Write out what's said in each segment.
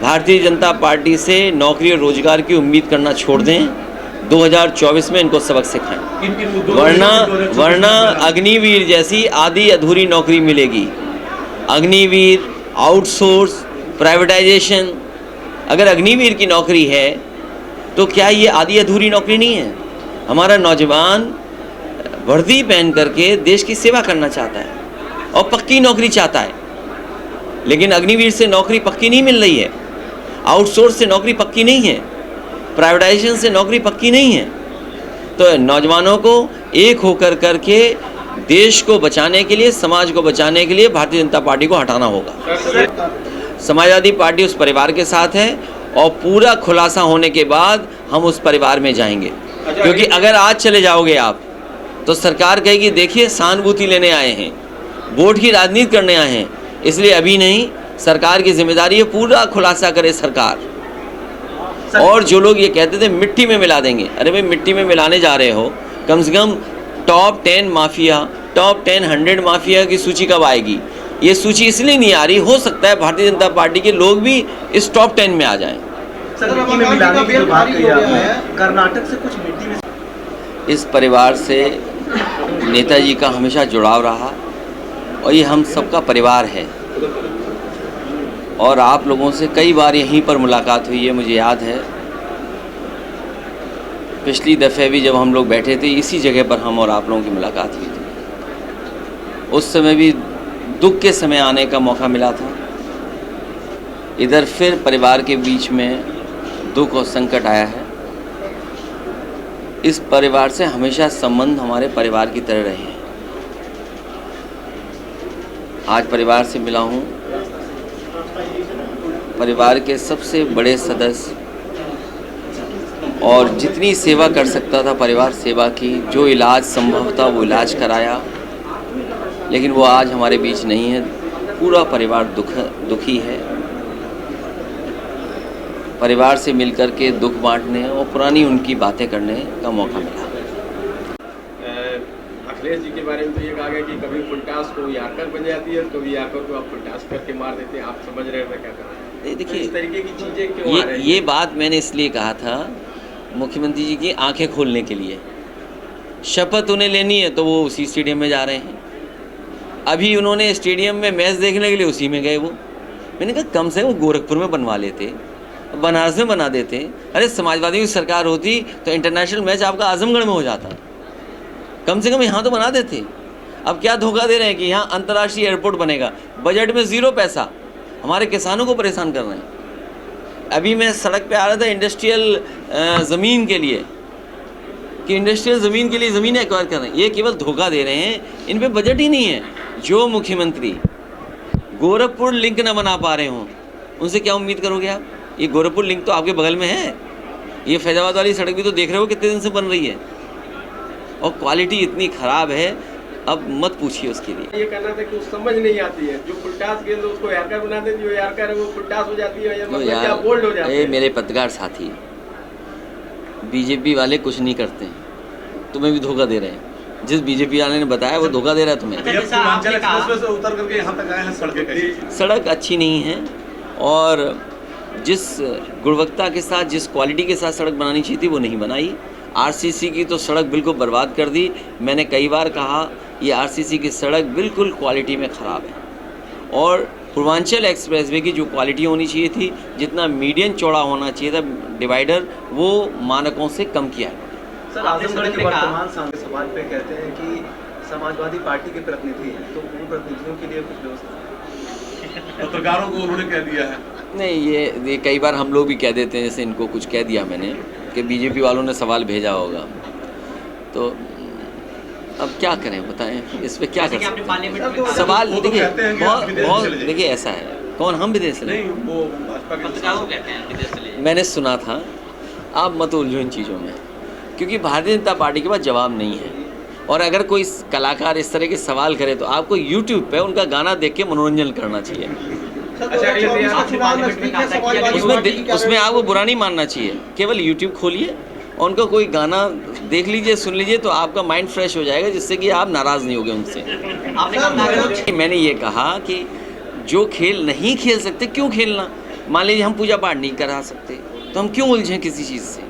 Bharatiya Janata party से नौकरी और रोजगार की उम्मीद करना छोड़ दें। 2024 में इनको सबक सिखाएं, वरना अग्निवीर जैसी आधी अधूरी नौकरी मिलेगी। अग्निवीर, आउटसोर्स, प्राइवेटाइजेशन, अगर अग्निवीर की नौकरी है तो क्या ये आधी अधूरी नौकरी नहीं है? हमारा नौजवान वर्दी पहन करके देश की सेवा करना चाहता है और पक्की नौकरी चाहता है, लेकिन अग्निवीर से नौकरी पक्की नहीं मिल रही है, आउटसोर्स से नौकरी पक्की नहीं है, प्राइवेटाइजेशन से नौकरी पक्की नहीं है। तो नौजवानों को एक होकर करके देश को बचाने के लिए, समाज को बचाने के लिए भारतीय जनता पार्टी को हटाना होगा। समाजवादी पार्टी उस परिवार के साथ है और पूरा खुलासा होने के बाद हम उस परिवार में जाएंगे, क्योंकि अगर आज चले जाओगे आप तो सरकार कहेगी देखिए सहानुभूति लेने आए हैं, वोट की राजनीति करने आए हैं, इसलिए अभी नहीं। सरकार की जिम्मेदारी है पूरा खुलासा करे सरकार। और जो लोग ये कहते थे मिट्टी में मिला देंगे, अरे भाई मिट्टी में मिलाने जा रहे हो, कम से कम टॉप 10 माफिया, टॉप 10 100 माफिया की सूची कब आएगी? ये सूची इसलिए नहीं आ रही, हो सकता है भारतीय जनता पार्टी के लोग भी इस टॉप 10 में आ जाएं। सर, मिट्टी में मिलाने की जो बात कही आपने, कर्नाटक से कुछ मिट्टी में, इस परिवार से नेताजी का हमेशा जुड़ाव रहा और ये हम सबका परिवार है। और आप लोगों से कई बार यहीं पर मुलाकात हुई है, मुझे याद है पिछली दफ़े भी जब हम लोग बैठे थे इसी जगह पर हम और आप लोगों की मुलाकात हुई थी। उस समय भी दुख के समय आने का मौका मिला था। इधर फिर परिवार के बीच में दुख और संकट आया है। इस परिवार से हमेशा संबंध हमारे परिवार की तरह रहे हैं। आज परिवार से मिला हूँ, परिवार के सबसे बड़े सदस्य, और जितनी सेवा कर सकता था परिवार सेवा की, जो इलाज संभव था वो इलाज कराया, लेकिन वो आज हमारे बीच नहीं है। पूरा परिवार दुखी है। परिवार से मिलकर के दुख बांटने और पुरानी उनकी बातें करने का मौका मिला। अखिलेश जी के बारे में तो ये कहा गया कि कभी फुलटास को याकर बन जाती है, कभी याकर को आप फुलटास करके मार देते हैं। आप समझ रहे हैं मैं क्या कर रहा हूँ? देखिए इस तरीके की चीज़ें क्यों आ रही हैं? ये बात मैंने इसलिए कहा था मुख्यमंत्री जी की आंखें खोलने के लिए। शपथ उन्हें लेनी है तो वो उसी स्टेडियम में जा रहे हैं। अभी उन्होंने स्टेडियम में मैच देखने के लिए उसी में गए। वो मैंने कहा कम से कम गोरखपुर में बनवा लेते, बनारस में बना देते। अरे समाजवादी की सरकार होती तो इंटरनेशनल मैच आपका आजमगढ़ में हो जाता, कम से कम यहाँ तो बना देते। अब क्या धोखा दे रहे हैं कि यहाँ अंतर्राष्ट्रीय एयरपोर्ट बनेगा, बजट में 0 पैसा, हमारे किसानों को परेशान कर रहे हैं। अभी मैं सड़क पे आ रहा था इंडस्ट्रियल ज़मीन के लिए, कि इंडस्ट्रियल ज़मीन के लिए ज़मीनें एक्वायर कर रहे हैं। ये केवल धोखा दे रहे हैं, इन पे बजट ही नहीं है। जो मुख्यमंत्री गोरखपुर लिंक ना बना पा रहे हों, उनसे क्या उम्मीद करोगे आप? ये गोरखपुर लिंक तो आपके बगल में है। ये फैजाबाद वाली सड़क भी तो देख रहे हो कितने दिन से बन रही है, और क्वालिटी इतनी ख़राब है, अब मत पूछिए उसके लिए। ये कहना था कि वो समझ नहीं आती है, जो फुलटास गेंद उसको यारकर बना देते, जो यारकर है वो फुलटास हो जाती है, मतलब क्या बोल्ड हो जाती है। मेरे पत्रकार साथी, बीजेपी वाले कुछ नहीं करते हैं, तुम्हें भी धोखा दे रहे हैं। जिस बीजेपी वाले ने बताया वो धोखा दे रहा है तुम्हें। सड़क अच्छी नहीं है, और जिस गुणवत्ता के साथ, जिस क्वालिटी के साथ सड़क बनानी चाहिए थी वो नहीं बनाई। आरसीसी की तो सड़क बिल्कुल बर्बाद कर दी। मैंने कई बार कहा ये आरसीसी की सड़क बिल्कुल क्वालिटी में ख़राब है, और पूर्वांचल एक्सप्रेसवे की जो क्वालिटी होनी चाहिए थी, जितना मीडियम चौड़ा होना चाहिए था डिवाइडर, वो मानकों से कम किया है। सर, आजमगढ़ के वर्तमान सांसद सवाल पे कहते हैं कि समाजवादी पार्टी के प्रतिनिधि हैं, तो उन प्रतिनिधियों के लिए कुछ व्यवस्था पत्रकारों को उन्होंने कह दिया है। नहीं, ये कई बार हम लोग भी कह देते हैं, जैसे इनको कुछ कह दिया मैंने कि बीजेपी वालों ने सवाल भेजा होगा, तो अब क्या करें बताएं, इस पे क्या कर सकते हैं? सवाल देखिए बहुत देखिए ऐसा है, कौन हम विदेश ले, मैंने सुना था। आप मत उलझो इन चीज़ों में, क्योंकि भारतीय जनता पार्टी के पास जवाब नहीं है। और अगर कोई कलाकार इस तरह के सवाल करे तो आपको YouTube पे उनका गाना देख के मनोरंजन करना चाहिए। उसमें आपको बुरा नहीं मानना चाहिए। केवल YouTube खोलिए और उनका कोई गाना देख लीजिए, सुन लीजिए, तो आपका माइंड फ्रेश हो जाएगा, जिससे कि आप नाराज़ नहीं होगे उनसे। मैंने ये कहा कि जो खेल नहीं खेल सकते क्यों खेलना? मान लीजिए हम पूजा पाठ नहीं करा सकते, तो हम क्यों उलझें किसी चीज़ से?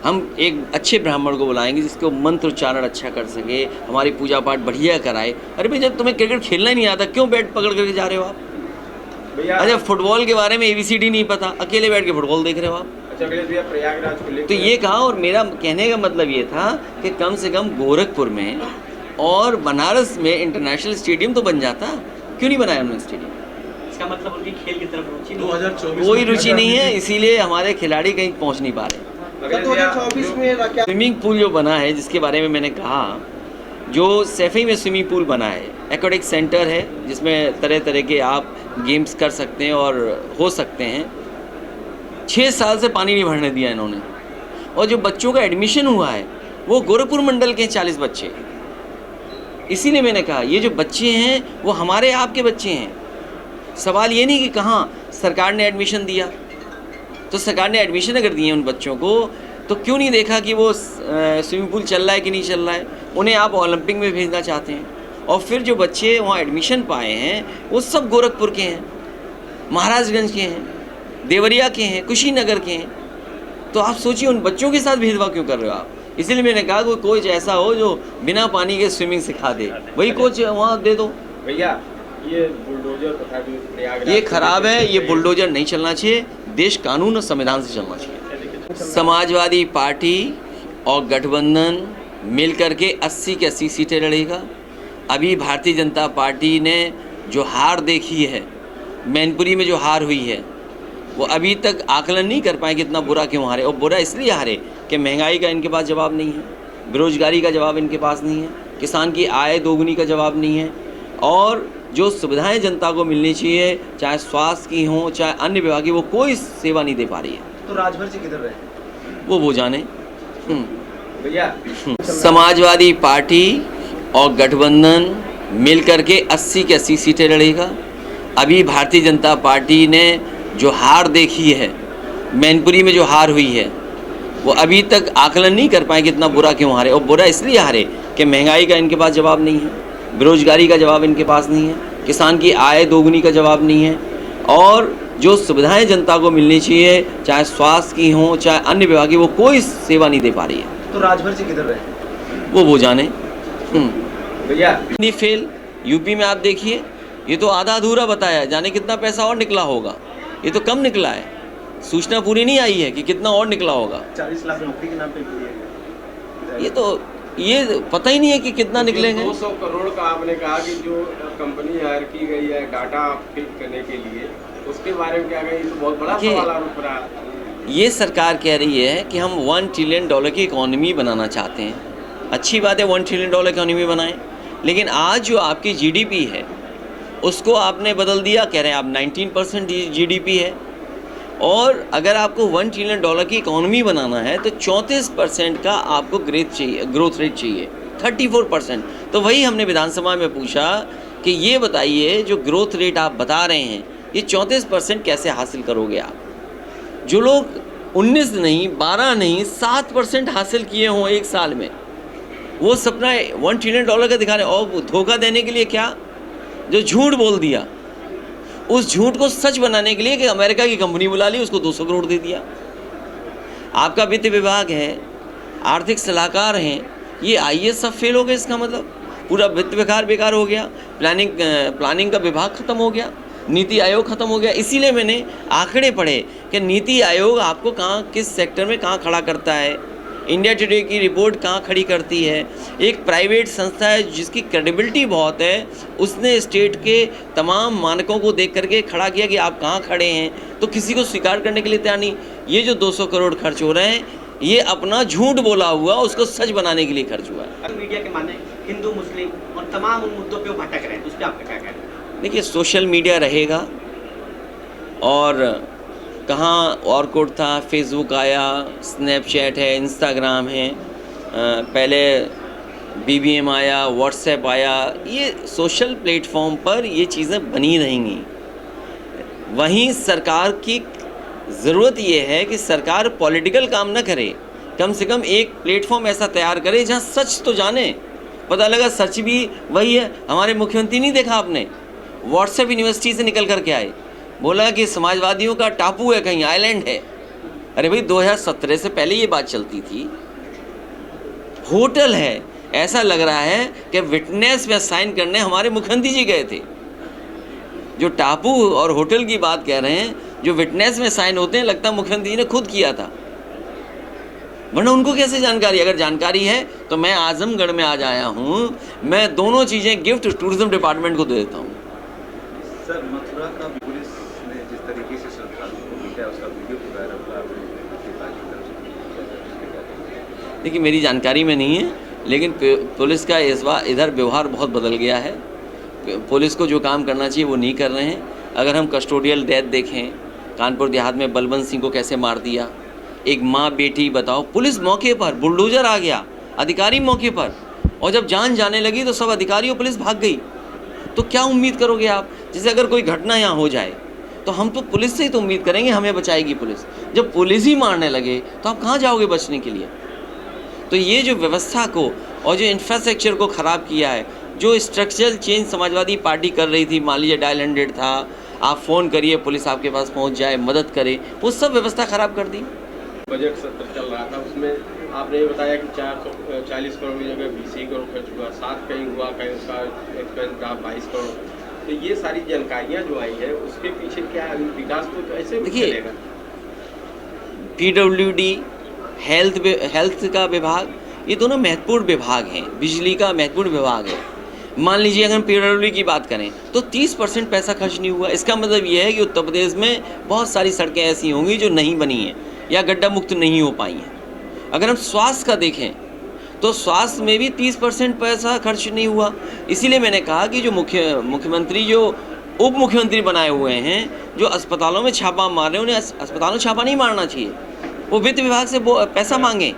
हम एक अच्छे ब्राह्मण को बुलाएंगे जिसको मंत्र उच्चारण अच्छा कर सके, हमारी पूजा पाठ बढ़िया कराए। अरे भाई, जब तुम्हें क्रिकेट खेलना ही नहीं आता, क्यों बैट पकड़ करके जा रहे हो आप? भैया अच्छा, फुटबॉल के बारे में ABCD नहीं पता, अकेले बैठ के फुटबॉल देख रहे हो आप? अच्छा भैया, प्रयागराज को तो लेकर ये कहा, और मेरा कहने का मतलब ये था कि कम से कम गोरखपुर में और बनारस में इंटरनेशनल स्टेडियम तो बन जाता, क्यों नहीं बनाया उन्होंने स्टेडियम? इसका मतलब उनकी खेल की तरफ रुचि नहीं है। 2024 कोई रुचि नहीं है, इसीलिए हमारे खिलाड़ी कहीं पहुंच नहीं पा रहे। 2024 में स्विमिंग पूल जो बना है, जिसके बारे में मैंने कहा, जो सैफई में स्विमिंग पूल बना है, एक्वेटिक सेंटर है जिसमें तरह तरह के आप गेम्स कर सकते हैं और हो सकते हैं। 6 साल से पानी नहीं भरने दिया इन्होंने, और जो बच्चों का एडमिशन हुआ है वो गोरखपुर मंडल के 40 बच्चे। इसीलिए मैंने कहा ये जो बच्चे हैं वो हमारे आपके बच्चे हैं। सवाल ये नहीं कि कहाँ सरकार ने एडमिशन दिया, तो सरकार ने एडमिशन अगर दिए उन बच्चों को, तो क्यों नहीं देखा कि वो स्विमिंग पूल चल रहा है कि नहीं चल रहा है? उन्हें आप ओलंपिक में भेजना चाहते हैं, और फिर जो बच्चे वहाँ एडमिशन पाए हैं वो सब गोरखपुर के हैं, महाराजगंज के हैं, देवरिया के हैं, कुशीनगर के हैं। तो आप सोचिए उन बच्चों के साथ भेदभाव क्यों कर रहे हो आप? इसीलिए मैंने कहा कोई कोच ऐसा हो जो बिना पानी के स्विमिंग सिखा दे, वही कोच वहाँ दे दो। भैया ये बुलडोजर तथा जो प्रयागराज ये खराब है, ये बुलडोजर नहीं चलना चाहिए, देश कानून और संविधान से चलना चाहिए। समाजवादी पार्टी और गठबंधन मिल करके 80 की 80 सीटें लड़ेगा। अभी भारतीय जनता पार्टी ने जो हार देखी है, मैनपुरी में जो हार हुई है, वो अभी तक आकलन नहीं कर पाए कि इतना बुरा क्यों हारे। और बुरा इसलिए हारे कि महंगाई का इनके पास जवाब नहीं है, बेरोजगारी का जवाब इनके पास नहीं है, किसान की आय दोगुनी का जवाब नहीं है, और जो सुविधाएं जनता को मिलनी चाहिए, चाहे स्वास्थ्य की हो चाहे अन्य विभाग की, वो कोई सेवा नहीं दे पा रही है। तो राजभर जी किधर रहे? वो जाने। भैया समाजवादी पार्टी और गठबंधन मिल करके 80 की 80 सीटें लड़ेगा। अभी भारतीय जनता पार्टी ने जो हार देखी है, मैनपुरी में जो हार हुई है, वो अभी तक आकलन नहीं कर पाए कि इतना बुरा क्यों हारे। और बुरा इसलिए हारे कि महंगाई का इनके पास जवाब नहीं है, बेरोजगारी का जवाब इनके पास नहीं है, किसान की आय दोगुनी का जवाब नहीं है, और जो सुविधाएं जनता को मिलनी चाहिए, चाहे स्वास्थ्य की हो चाहे अन्य विभाग की, वो कोई सेवा नहीं दे पा रही है। तो राजभर जी किधर रहे? वो जाने। भैया नहीं फेल। यूपी में आप देखिए, ये तो आधा अधूरा बताया, जाने कितना पैसा और निकला होगा, ये तो कम निकला है। सूचना पूरी नहीं आई है कि कितना और निकला होगा। 40 लाख नौकरी के नाम पे दिए। ये तो ये पता ही नहीं है कि कितना निकलेंगे। 200 करोड़ का आपने कहा कि जो कंपनी हायर की गई है डाटा फीड करने के लिए, उसके बारे में क्या कहें? ये तो बहुत बड़ा देखिए, सवाल उठ रहा है। ये सरकार कह रही है कि हम $1 ट्रिलियन की इकॉनमी बनाना चाहते हैं। अच्छी बात है, $1 ट्रिलियन इकॉनमी बनाएं, लेकिन आज जो आपकी GDP है उसको आपने बदल दिया, कह रहे हैं आप 19% GDP है, और अगर आपको $1 ट्रिलियन की इकॉनमी बनाना है तो 34% का आपको ग्रोथ रेट चाहिए, 34%। तो वही हमने विधानसभा में पूछा कि ये बताइए जो ग्रोथ रेट आप बता रहे हैं, ये 34% कैसे हासिल करोगे आप? जो लोग 19 नहीं, 12 नहीं, 7% हासिल किए हों एक साल में, वो सपना $1 ट्रिलियन का दिखा रहे हैं। और धोखा देने के लिए क्या, जो झूठ बोल दिया, उस झूठ को सच बनाने के लिए कि अमेरिका की कंपनी बुला ली, उसको 200 करोड़ दे दिया। आपका वित्त विभाग है, आर्थिक सलाहकार हैं, ये IAS सब फेल हो गए। इसका मतलब पूरा वित्त विभाग बेकार हो गया, प्लानिंग का विभाग ख़त्म हो गया, नीति आयोग ख़त्म हो गया। इसीलिए मैंने आंकड़े पढ़े कि नीति आयोग आपको कहाँ, किस सेक्टर में कहाँ खड़ा करता है, इंडिया टुडे की रिपोर्ट कहाँ खड़ी करती है। एक प्राइवेट संस्था है जिसकी क्रेडिबिलिटी बहुत है, उसने स्टेट के तमाम मानकों को देख करके खड़ा किया कि आप कहाँ खड़े हैं, तो किसी को स्वीकार करने के लिए तैयार नहीं। ये जो 200 करोड़ खर्च हो रहे हैं, ये अपना झूठ बोला हुआ उसको सच बनाने के लिए खर्च हुआ है। मीडिया के माने हिंदू मुस्लिम और तमाम उन मुद्दों पे वो भटक रहे हैं, तो उस पर आपका क्या कहना है? देखिए, सोशल मीडिया रहेगा, और कहाँ ऑर्कुट था, फेसबुक आया, स्नैपचैट है, इंस्टाग्राम है, पहले BBM आया, व्हाट्सएप आया, ये सोशल प्लेटफॉर्म पर ये चीज़ें बनी रहेंगी। वहीं सरकार की ज़रूरत ये है कि सरकार पॉलिटिकल काम ना करे, कम से कम एक प्लेटफॉर्म ऐसा तैयार करे जहाँ सच तो जाने। पता लगा सच भी वही है। हमारे मुख्यमंत्री नहीं देखा आपने, व्हाट्सएप यूनिवर्सिटी से निकल कर के आए, बोला कि समाजवादियों का टापू है, कहीं आइलैंड है। अरे भाई 2017 से पहले ये बात चलती थी। होटल है, ऐसा लग रहा है कि विटनेस में साइन करने हमारे मुख्यमंत्री जी गए थे। जो टापू और होटल की बात कह रहे हैं, जो विटनेस में साइन होते हैं, लगता है मुख्यमंत्री जी ने खुद किया था, वरना उनको कैसे जानकारी? अगर जानकारी है तो मैं आजमगढ़ में आज आया हूँ, मैं दोनों चीज़ें गिफ्ट टूरिज्म डिपार्टमेंट को दे देता हूँ। सर, मथुरा का पुलिस ने जिस तरीके से श्रद्धालुओं को लूटा है, उसका वीडियो भी वायरल हुआ, अपनी पार्टी की तरफ से। देखिए, मेरी जानकारी में नहीं है, लेकिन पुलिस का इस बार इधर व्यवहार बहुत बदल गया है। पुलिस को जो काम करना चाहिए वो नहीं कर रहे हैं। अगर हम कस्टोडियल डेथ देखें, कानपुर देहात में बलवंत सिंह को कैसे मार दिया, एक माँ बेटी, बताओ, पुलिस मौके पर, बुलडोजर आ गया, अधिकारी मौके पर, और जब जान जाने लगी तो सब अधिकारी और पुलिस भाग गई। तो क्या उम्मीद करोगे आप? जैसे अगर कोई घटना यहाँ हो जाए तो हम तो पुलिस से ही तो उम्मीद करेंगे हमें बचाएगी पुलिस। जब पुलिस ही मारने लगे तो आप कहाँ जाओगे बचने के लिए? तो ये जो व्यवस्था को और जो इंफ्रास्ट्रक्चर को ख़राब किया है, जो स्ट्रक्चरल चेंज समाजवादी पार्टी कर रही थी, मान लीजिए डायल 100 था, आप फ़ोन करिए पुलिस आपके पास पहुंच जाए, मदद करे, वो सब व्यवस्था ख़राब कर दी। बजट सत्र चल रहा था, उसमें आपने ये बताया कि 440 करोड़ की जगह 20 करोड़ खर्च हुआ, 7 कहीं हुआ, कहीं उसका एक्सपेंस था 22 करोड़। तो ये सारी जानकारियाँ जो आई है उसके पीछे क्या है? विकास तो ऐसे देखिए, PWD, हेल्थ का विभाग, ये दोनों महत्वपूर्ण विभाग हैं, बिजली का महत्वपूर्ण विभाग है। मान लीजिए अगर हम PWD की बात करें तो 30% पैसा खर्च नहीं हुआ। इसका मतलब ये है कि उत्तर प्रदेश में बहुत सारी सड़कें ऐसी होंगी जो नहीं बनी हैं या गड्ढा मुक्त नहीं हो पाई हैं। अगर हम स्वास्थ्य का देखें तो स्वास्थ्य में भी 30% पैसा खर्च नहीं हुआ। इसीलिए मैंने कहा कि जो मुख्यमंत्री जो उप मुख्यमंत्री बनाए हुए हैं, जो अस्पतालों में छापा मार रहे हैं, उन्हें अस्पतालों में छापा नहीं मारना चाहिए, वो वित्त विभाग से पैसा मांगें।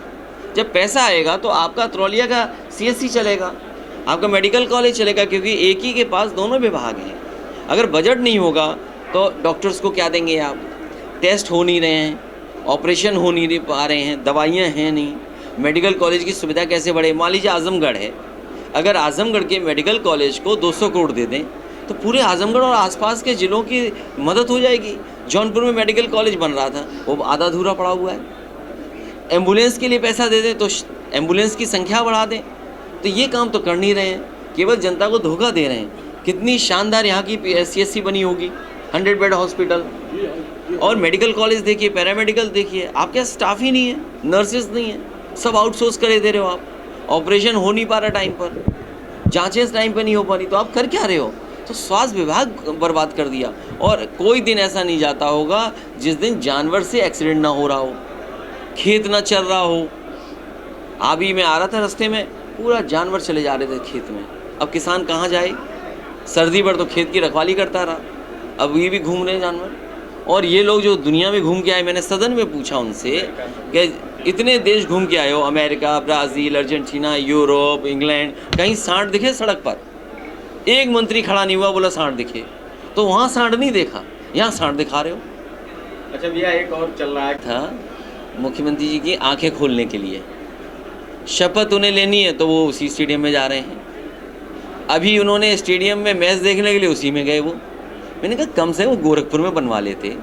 जब पैसा आएगा तो आपका तौलिया का CSC चलेगा, आपका मेडिकल कॉलेज चलेगा, क्योंकि एक ही के पास दोनों विभाग हैं। अगर बजट नहीं होगा तो डॉक्टर्स को क्या देंगे आप? टेस्ट हो नहीं रहे हैं, ऑपरेशन हो नहीं पा रहे हैं, दवाइयाँ हैं नहीं, मेडिकल कॉलेज की सुविधा कैसे बढ़े? मान लीजिए आजमगढ़ है, अगर आजमगढ़ के मेडिकल कॉलेज को 200 करोड़ दे दें तो पूरे आजमगढ़ और आसपास के ज़िलों की मदद हो जाएगी। जौनपुर में मेडिकल कॉलेज बन रहा था, वो आधा अधूरा पड़ा हुआ है। एम्बुलेंस के लिए पैसा दे दें तो एम्बुलेंस की संख्या बढ़ा दें। तो ये काम तो कर नहीं रहे हैं, केवल जनता को धोखा दे रहे हैं। कितनी शानदार यहाँ की CSC बनी होगी, 100 बेड हॉस्पिटल, और मेडिकल कॉलेज देखिए, पैरामेडिकल देखिए, आपके यहाँ स्टाफ ही नहीं है, नर्सेस नहीं है, सब आउटसोर्स करे दे रहे हो आप। ऑपरेशन हो नहीं पा रहा टाइम पर, जाँचें टाइम पर नहीं हो पा रही, तो आप कर क्या रहे हो? तो स्वास्थ्य विभाग बर्बाद कर दिया। और कोई दिन ऐसा नहीं जाता होगा जिस दिन जानवर से एक्सीडेंट ना हो रहा हो, खेत ना चल रहा हो। अभी मैं आ रहा था रास्ते में, पूरा जानवर चले जा रहे थे खेत में। अब किसान कहाँ जाए? सर्दी भर तो खेत की रखवाली करता रहा, अब ये भी घूम रहे हैं जानवर। और ये लोग जो दुनिया में घूम के आए, मैंने सदन में पूछा उनसे कि इतने देश घूम के आए हो, America, Brazil, Argentina, Europe, England, कहीं सांड दिखे सड़क पर? एक मंत्री खड़ा नहीं हुआ बोला सांड दिखे। तो वहाँ सांड नहीं देखा, यहाँ सांड दिखा रहे हो। अच्छा भैया, एक और चल रहा है था मुख्यमंत्री जी की आंखें खोलने के लिए, शपथ उन्हें लेनी है तो वो उसी स्टेडियम में जा रहे हैं। अभी उन्होंने स्टेडियम में मैच देखने के लिए उसी में गए वो। मैंने कहा कम से कम गोरखपुर में बनवा लेते,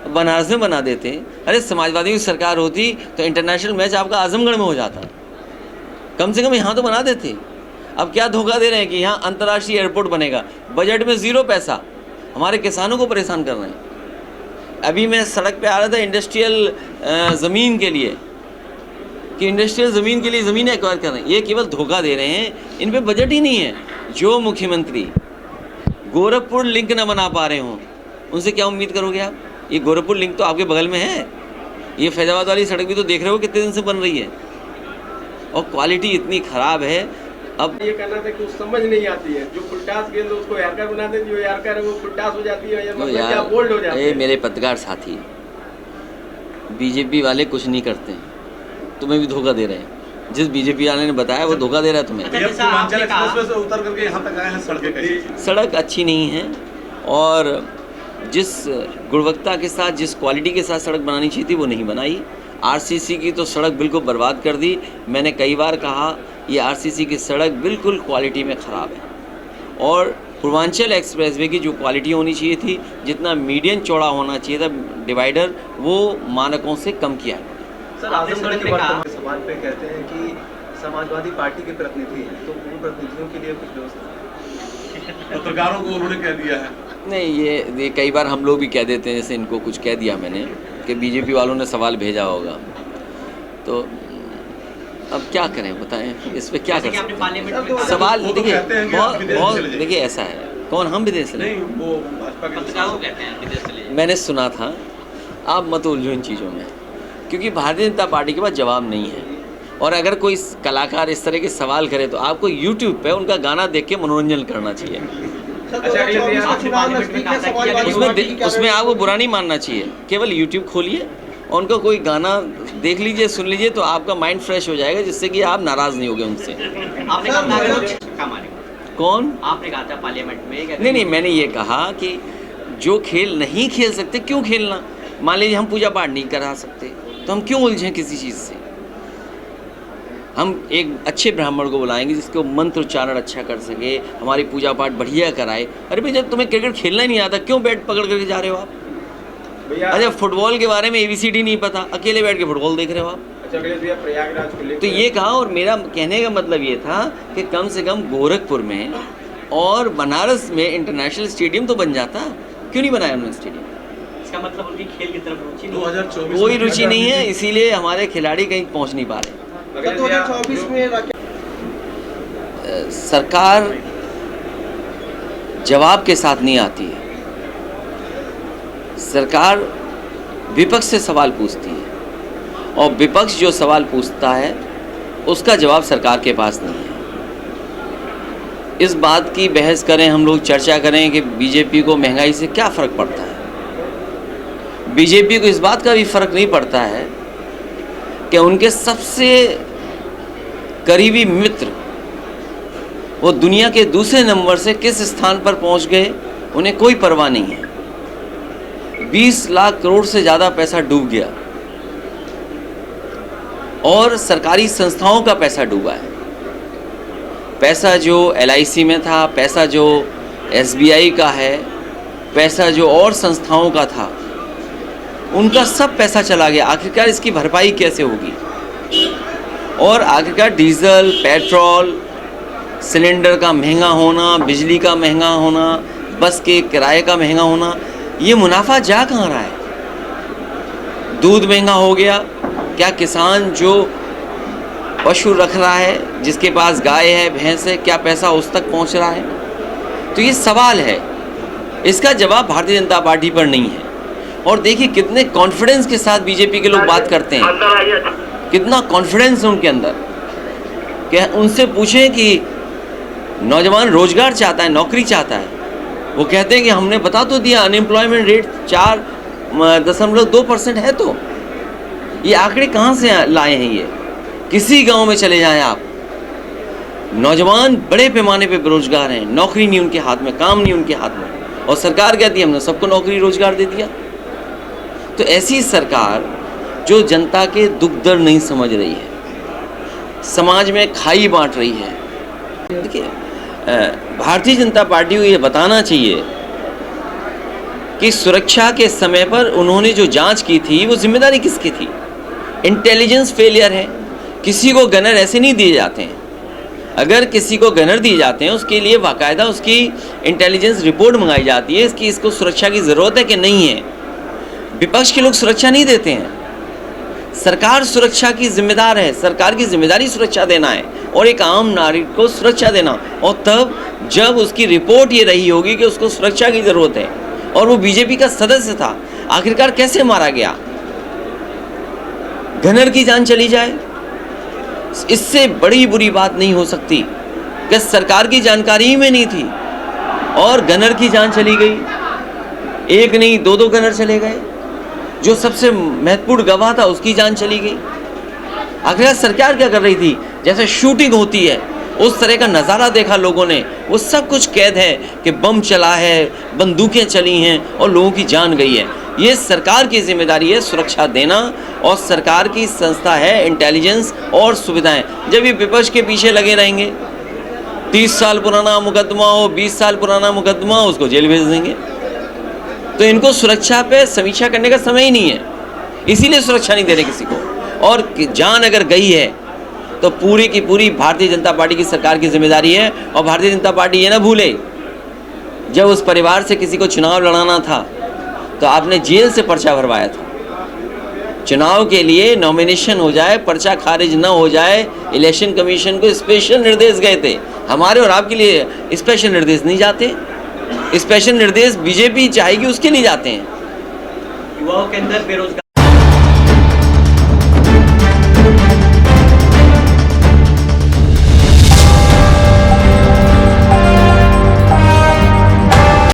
बनारस में बना देते। अरे समाजवादियों की सरकार होती तो इंटरनेशनल मैच आपका आजमगढ़ में हो जाता, कम से कम यहाँ तो बना देते। अब क्या धोखा दे रहे हैं कि यहाँ अंतर्राष्ट्रीय एयरपोर्ट बनेगा, बजट में 0 पैसा, हमारे किसानों को परेशान कर रहे हैं। अभी मैं सड़क पे आ रहा था इंडस्ट्रियल ज़मीन के लिए, कि इंडस्ट्रियल ज़मीन के लिए ज़मीनें एक्वायर कर रहे हैं। ये केवल धोखा दे रहे हैं, इन पे बजट ही नहीं है। जो मुख्यमंत्री गोरखपुर लिंक ना बना पा रहे हों, उनसे क्या उम्मीद करोगे आप? ये गोरखपुर लिंक तो आपके बगल में है, ये फैजाबाद वाली सड़क भी तो देख रहे हो कितने दिन से बन रही है, और क्वालिटी इतनी ख़राब है। अब ये कहना था कि समझ नहीं आती है, जो फुलटास गेंद उसको यारकर बना देते, जो यारकर है वो फुलटास हो जाती है, तो यार, बोल्ड हो जाती है। मेरे पत्रकार साथी, बीजेपी वाले कुछ नहीं करते हैं, तुम्हें भी धोखा दे रहे हैं। जिस बीजेपी वाले ने बताया वो धोखा दे रहा है तुम्हें। उतर करके यहाँ तक आए हैं, सड़क अच्छी नहीं है, और जिस गुणवत्ता के साथ, जिस क्वालिटी के साथ सड़क बनानी चाहिए थी वो नहीं बनाई। RCC की तो सड़क बिल्कुल बर्बाद कर दी। मैंने कई बार कहा ये RCC की सड़क बिल्कुल क्वालिटी में ख़राब है, और पूर्वांचल एक्सप्रेसवे की जो क्वालिटी होनी चाहिए थी, जितना मीडियन चौड़ा होना चाहिए था डिवाइडर, वो मानकों से कम किया है। सर, आपने आजमगढ़ सदन के में कहा- वर्तमान सवाल पे कहते हैं कि समाजवादी पार्टी के प्रतिनिधि हैं, तो उन प्रतिनिधियों के लिए कुछ व्यवस्था? पत्रकारों को उन्होंने कह दिया है। नहीं, ये कई बार हम लोग भी कह देते हैं, जैसे इनको कुछ कह दिया मैंने कि बीजेपी वालों ने सवाल भेजा होगा, तो अब क्या करें बताएं, इस पे क्या जैसे कर कि आपने सकते हैं। पार्लियामेंट में कहा, सवाल वो तो देखिए कहते हैं कि आप विदेश बहुत चले जाइए। देखिए ऐसा है, कौन हम विदेश चले? नहीं, वो भाजपा के पत्रकारों को कहते हैं विदेश चले जाइए। मैंने सुना था, आप मत उलझो इन चीज़ों में, क्योंकि भारतीय जनता पार्टी के पास जवाब नहीं है। और अगर कोई कलाकार इस तरह के सवाल करे तो आपको यूट्यूब पे उनका गाना देख के मनोरंजन करना चाहिए। अच्छा, अगले दिन आपने पार्लियामेंट में कहा था कि अगर उसमें आपको बुरा नहीं मानना चाहिए, केवल यूट्यूब खोलिए और उनका कोई गाना देख लीजिए, सुन लीजिए, तो आपका माइंड फ्रेश हो जाएगा, जिससे कि आप नाराज़ नहीं होगे उनसे। आपने कहा था अगर वो छक्का मारेगा, कौन? आपने कहा था पार्लियामेंट में कि अगर- नहीं, मैंने ये कहा कि जो खेल नहीं खेल सकते क्यों खेलना। मान लीजिए हम पूजा पाठ नहीं करा सकते, तो हम क्यों उलझें किसी चीज़ से। हम एक अच्छे ब्राह्मण को बुलाएंगे जिसको मंत्र उच्चारण अच्छा कर सके, हमारी पूजा पाठ बढ़िया कराए। अरे भाई, जब तुम्हें क्रिकेट खेलना ही नहीं आता, क्यों बैट पकड़ करके जा रहे हो आप? भैया अच्छा, फुटबॉल के बारे में ABCD नहीं पता, अकेले बैठ के फुटबॉल देख रहे हो आप। अच्छा, अगले भैया प्रयागराज को लेकर तो ये कहा, और मेरा कहने का मतलब ये था कि कम से कम गोरखपुर में और बनारस में इंटरनेशनल स्टेडियम तो बन जाता, क्यों नहीं बनाया उन्होंने स्टेडियम? इसका मतलब उनकी खेल की तरफ रुचि नहीं है। 2024 कोई में रुचि नहीं है, इसीलिए हमारे खिलाड़ी कहीं पहुंच नहीं पा रहे। अगले भैया 2024 में सरकार जवाब के साथ नहीं आती है, सरकार विपक्ष से सवाल पूछती है, और विपक्ष जो सवाल पूछता है उसका जवाब सरकार के पास नहीं है। इस बात की बहस करें हम लोग, चर्चा करें कि बीजेपी को महंगाई से क्या फ़र्क पड़ता है। बीजेपी को इस बात का भी फ़र्क नहीं पड़ता है कि उनके सबसे करीबी मित्र वो दुनिया के दूसरे नंबर से किस स्थान पर पहुंच गए, उन्हें कोई परवाह नहीं है। 20 लाख करोड़ से ज़्यादा पैसा डूब गया, और सरकारी संस्थाओं का पैसा डूबा है। पैसा जो LIC में था, पैसा जो SBI का है, पैसा जो और संस्थाओं का था, उनका सब पैसा चला गया। आखिरकार इसकी भरपाई कैसे होगी? और आखिरकार डीजल, पेट्रोल, सिलेंडर का महंगा होना, बिजली का महंगा होना, बस के किराए का महंगा होना, ये मुनाफा जा कहाँ रहा है? दूध महंगा हो गया, क्या किसान जो पशु रख रहा है, जिसके पास गाय है, भैंस है, क्या पैसा उस तक पहुंच रहा है? तो ये सवाल है, इसका जवाब भारतीय जनता पार्टी पर नहीं है। और देखिए कितने कॉन्फिडेंस के साथ बीजेपी के लोग बात करते हैं, कितना कॉन्फिडेंस है उनके अंदर। क्या उनसे पूछें कि नौजवान रोजगार चाहता है, नौकरी चाहता है, वो कहते हैं कि हमने बता तो दिया, अनएम्प्लॉयमेंट रेट 4.2% है। तो ये आंकड़े कहाँ से लाए हैं? ये किसी गांव में चले जाएं आप, नौजवान बड़े पैमाने पे बेरोजगार हैं, नौकरी नहीं उनके हाथ में, काम नहीं उनके हाथ में, और सरकार कहती है हमने सबको नौकरी रोजगार दे दिया। तो ऐसी सरकार जो जनता के दुख दर्द नहीं समझ रही है, समाज में खाई बांट रही है। देखिए, भारतीय जनता पार्टी को ये बताना चाहिए कि सुरक्षा के समय पर उन्होंने जो जांच की थी वो जिम्मेदारी किसकी थी? इंटेलिजेंस फेलियर है। किसी को गनर ऐसे नहीं दिए जाते हैं। अगर किसी को गनर दिए जाते हैं उसके लिए बाकायदा उसकी इंटेलिजेंस रिपोर्ट मंगाई जाती है, इसकी इसको सुरक्षा की ज़रूरत है कि नहीं है। विपक्ष के लोग सुरक्षा नहीं देते हैं, सरकार सुरक्षा की जिम्मेदार है। सरकार की जिम्मेदारी सुरक्षा देना है और एक आम नागरिक को सुरक्षा देना, और तब जब उसकी रिपोर्ट ये रही होगी कि उसको सुरक्षा की ज़रूरत है और वो बीजेपी का सदस्य था, आखिरकार कैसे मारा गया? गनर की जान चली जाए, इससे बड़ी बुरी बात नहीं हो सकती कि सरकार की जानकारी ही में नहीं थी और गनर की जान चली गई। एक नहीं, दो गनर चले गए। जो सबसे महत्वपूर्ण गवाह था उसकी जान चली गई। आखिर सरकार क्या कर रही थी? जैसे शूटिंग होती है उस तरह का नज़ारा देखा लोगों ने। वो सब कुछ कैद है कि बम चला है, बंदूकें चली हैं और लोगों की जान गई है। ये सरकार की जिम्मेदारी है सुरक्षा देना, और सरकार की संस्था है इंटेलिजेंस और सुविधाएं। जब ये विपक्ष के पीछे लगे रहेंगे, 30 साल पुराना मुकदमा हो, 20 साल पुराना मुकदमा हो, उसको जेल भेज देंगे। तो इनको सुरक्षा पे समीक्षा करने का समय ही नहीं है, इसीलिए सुरक्षा नहीं दे रहे किसी को। और जान अगर गई है तो पूरी की पूरी भारतीय जनता पार्टी की सरकार की जिम्मेदारी है। और भारतीय जनता पार्टी ये ना भूले, जब उस परिवार से किसी को चुनाव लड़ाना था तो आपने जेल से पर्चा भरवाया था। चुनाव के लिए नॉमिनेशन हो जाए, पर्चा खारिज ना हो जाए, इलेक्शन कमीशन को स्पेशल निर्देश गए थे। हमारे और आपके लिए स्पेशल निर्देश नहीं जाते, स्पेशल निर्देश बीजेपी चाहेगी उसके लिए जाते हैं। युवाओं के अंदर बेरोजगार